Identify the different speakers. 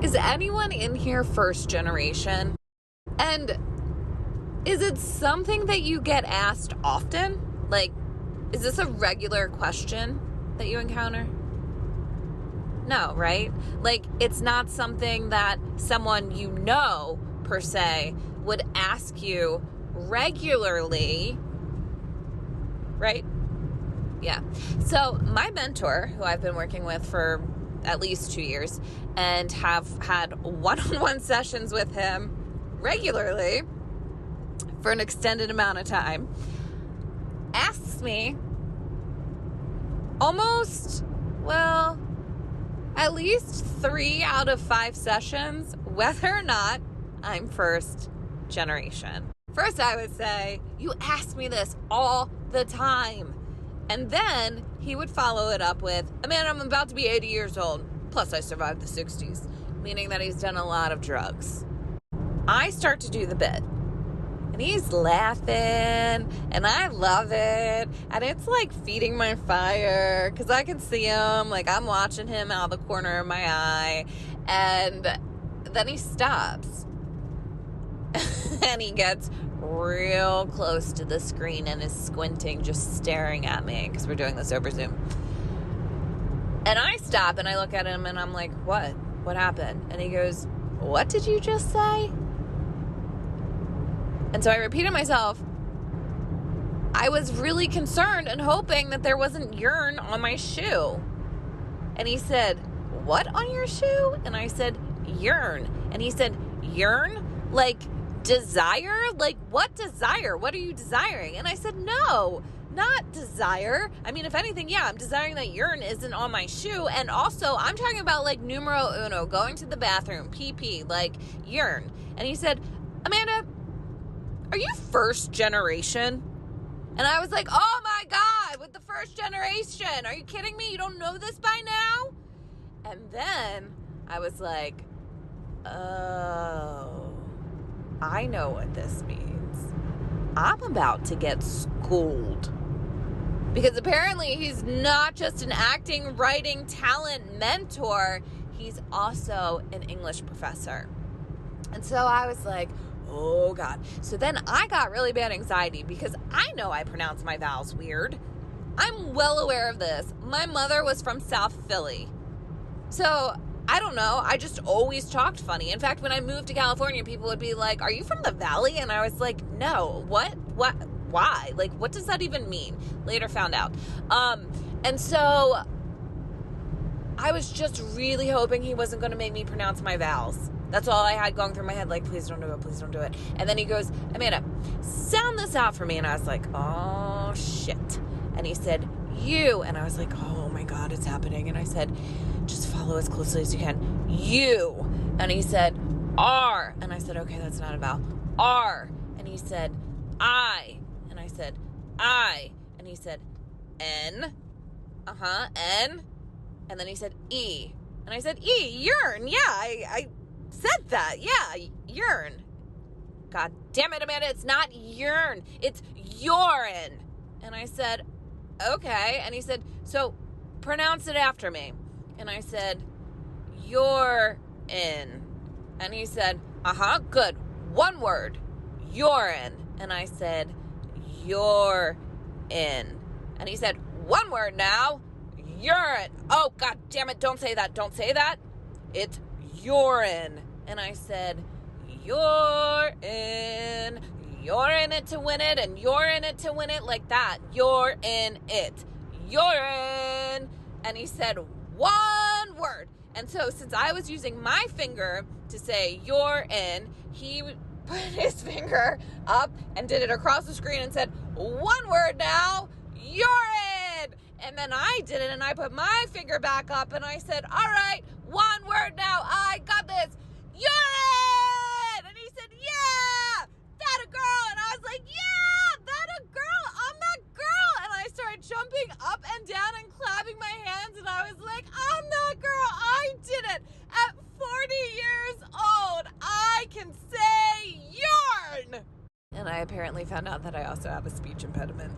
Speaker 1: Is anyone in here first generation? And is it something that you get asked often? Like, is this a regular question that you encounter? No, right? Like, it's not something that someone you know, per se, would ask you regularly, right? Yeah. So my mentor, who I've been working with for at least 2 years and have had one-on-one sessions with him regularly for an extended amount of time, asks me almost, well, at least 3 out of 5 sessions whether or not I'm first generation. First, I would say, you ask me this all the time. And then he would follow it up with, Amanda, I'm about to be 80 years old. Plus, I survived the 60s, meaning that he's done a lot of drugs. I start to do the bit. And he's laughing, and I love it. And it's like feeding my fire, because I can see him, like I'm watching him out of the corner of my eye. And then he stops. And he gets real close to the screen and is squinting, just staring at me, because we're doing this over Zoom. And I stop and I look at him and I'm like, what? What happened? And he goes, what did you just say? And so I repeated myself. I was really concerned and hoping that there wasn't urine on my shoe. And he said, what on your shoe? And I said, urine. And he said, urine? Like desire? Like what desire? What are you desiring? And I said, no, not desire. I mean, if anything, yeah, I'm desiring that urine isn't on my shoe. And also I'm talking about like numero uno, going to the bathroom, pee, like urine. And he said, Amanda, are you first generation? And I was like, oh my God, with the first generation. Are you kidding me? You don't know this by now? And then I was like, oh, I know what this means. I'm about to get schooled. Because apparently he's not just an acting, writing, talent mentor. He's also an English professor. And so I was like, oh God. So then I got really bad anxiety because I know I pronounce my vowels weird. I'm well aware of this. My mother was from South Philly. So I don't know. I just always talked funny. In fact, when I moved to California, people would be like, are you from the Valley? And I was like, no. What? Why? Like, what does that even mean? Later found out. And so I was just really hoping he wasn't going to make me pronounce my vowels. That's all I had going through my head, like, please don't do it, please don't do it. And then he goes, Amanda, sound this out for me. And I was like, oh, shit. And he said, you. And I was like, oh, my God, it's happening. And I said, just follow as closely as you can. You. And he said, R. And I said, okay, that's not a vowel. R. And he said, I. And I said, I. And he said, N. N. And then he said, E. And I said, E, urine. Yeah, I said that. Yeah, urine. God damn it, Amanda, it's not urine. It's urine. And I said, okay. And he said, so pronounce it after me. And I said, you're in. And he said, good. One word, urine. And I said, you're in. And he said, one word now, urine. Oh, God damn it, don't say that. Don't say that. It's urine. And I said, you're in. You're in it to win it, and you're in it to win it, like that. You're in it. You're in. And he said, one word. And so since I was using my finger to say you're in, he put his finger up and did it across the screen and said, one word now, you're in. And then I did it and I put my finger back up and I said, all right, one word now, I got this, you're in. And he said, yeah, that a girl. And I was like, yeah, that a girl, I'm that girl. And I started jumping up and down and clapping my hands and I was like, I'm that girl, I did it. At 40 years old, I can say yarn. And I apparently found out that I also have a speech impediment.